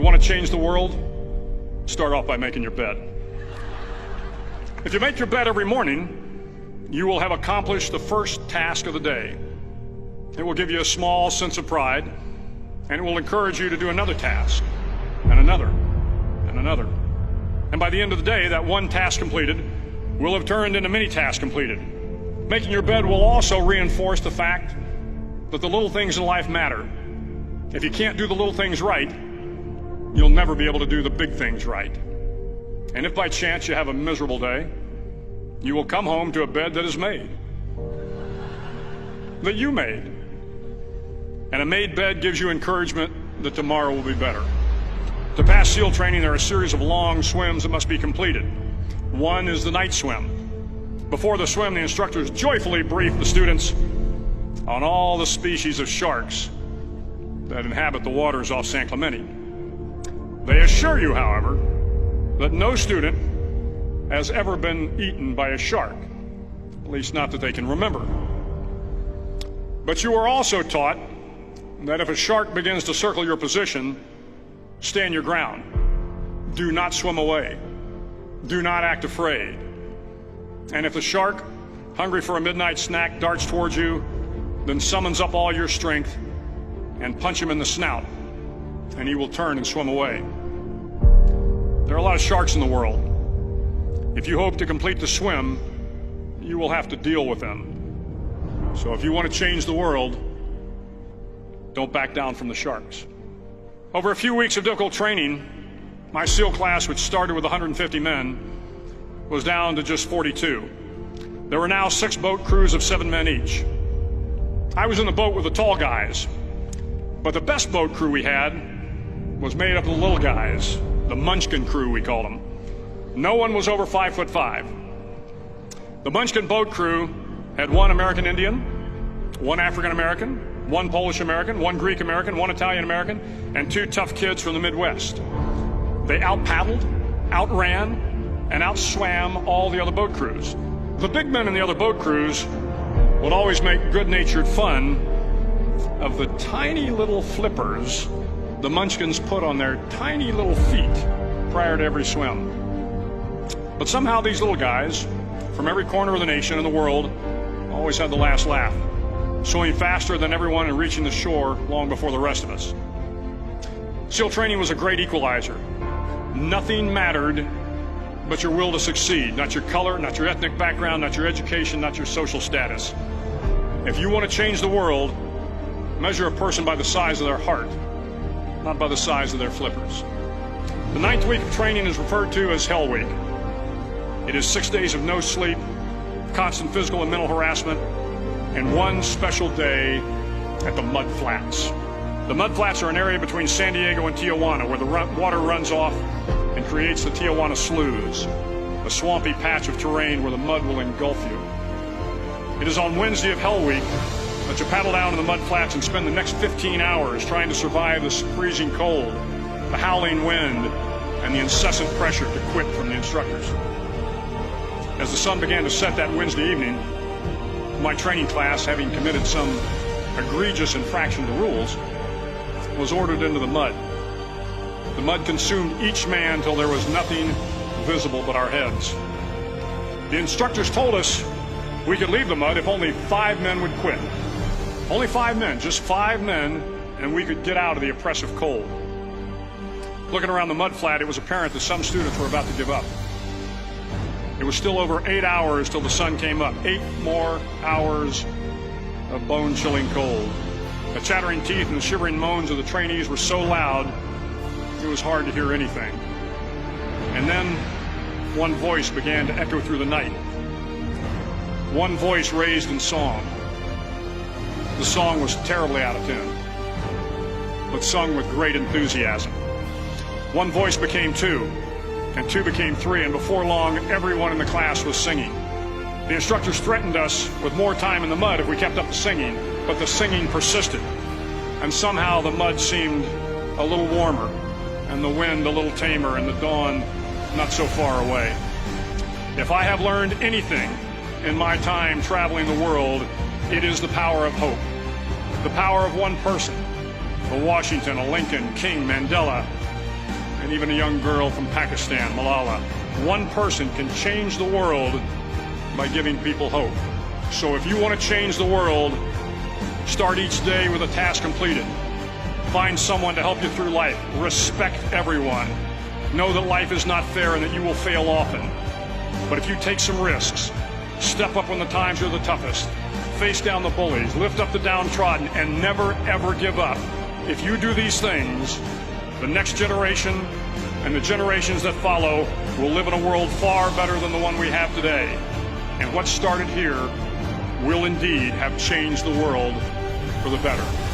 want to change the world? Start off by making your bed. If you make your bed every morning, you will have accomplished the first task of the day. It will give you a small sense of pride, and it will encourage you to do another task, and another, and another. And by the end of the day, that one task completed will have turned into many tasks completed. Making your bed will also reinforce the fact that the little things in life matter. If you can't do the little things right, you'll never be able to do the big things right. And if by chance you have a miserable day, you will come home to a bed that is made, that you made. And a made bed gives you encouragement that tomorrow will be better. To pass SEAL training, there are a series of long swims that must be completed. One is the night swim. Before the swim, the instructors joyfully brief the students on all the species of sharks that inhabit the waters off San Clemente. They assure you, however, that no student has ever been eaten by a shark, at least not that they can remember. But you are also taught that if a shark begins to circle your position, stand your ground. Do not swim away. Do not act afraid. And if the shark, hungry for a midnight snack, darts towards you, then summons up all your strength and punch him in the snout, and he will turn and swim away. There are a lot of sharks in the world. If you hope to complete the swim, you will have to deal with them. So if you want to change the world, don't back down from the sharks. Over a few weeks of difficult training, my SEAL class, which started with 150 men, was down to just 42. There were now 6 boat crews of 7 men each. I was in the boat with the tall guys, but the best boat crew we had was made up of the little guys, the Munchkin crew, we called them. No one was over 5'5". The Munchkin boat crew had 1 American Indian, 1 African American, 1 Polish American, 1 Greek American, 1 Italian American, and 2 tough kids from the Midwest. They out-paddled, outran, and outswam all the other boat crews. The big men in the other boat crews would always make good-natured fun of the tiny little flippers the Munchkins put on their tiny little feet prior to every swim. But somehow these little guys from every corner of the nation and the world always had the last laugh, swimming faster than everyone and reaching the shore long before the rest of us. SEAL training was a great equalizer. Nothing mattered but your will to succeed, not your color, not your ethnic background, not your education, not your social status. If you want to change the world, measure a person by the size of their heart, not by the size of their flippers. The 9th week of training is referred to as Hell Week. It is 6 days of no sleep, constant physical and mental harassment, and 1 special day at the Mud Flats. The Mud Flats are an area between San Diego and Tijuana where the water runs off and creates the Tijuana Sloughs, a swampy patch of terrain where the mud will engulf you. It is on Wednesday of Hell Week that you paddle down to the Mud Flats and spend the next 15 hours trying to survive the freezing cold, the howling wind, and the incessant pressure to quit from the instructors. As the sun began to set that Wednesday evening, my training class, having committed some egregious infraction of the rules, was ordered into the mud. The mud consumed each man till there was nothing visible but our heads. The instructors told us we could leave the mud if only 5 men would quit. Only 5 men, just 5 men, and we could get out of the oppressive cold. Looking around the mud flat, it was apparent that some students were about to give up. It was still over 8 hours till the sun came up. 8 more hours of bone-chilling cold. The chattering teeth and the shivering moans of the trainees were so loud, it was hard to hear anything. And then one voice began to echo through the night. One voice raised in song. The song was terribly out of tune, but sung with great enthusiasm. One voice became 2, and 2 became 3, and before long, everyone in the class was singing. The instructors threatened us with more time in the mud if we kept up the singing, but the singing persisted, and somehow the mud seemed a little warmer, and the wind a little tamer, and the dawn not so far away. If I have learned anything in my time traveling the world, it is the power of hope. The power of one person, a Washington, a Lincoln, King, Mandela, and even a young girl from Pakistan, Malala. One person can change the world by giving people hope. So if you want to change the world, start each day with a task completed. Find someone to help you through life. Respect everyone. Know that life is not fair and that you will fail often. But if you take some risks, step up when the times are the toughest, face down the bullies, lift up the downtrodden, and never ever give up. If you do these things, the next generation and the generations that follow will live in a world far better than the one we have today. And what started here will indeed have changed the world for the better.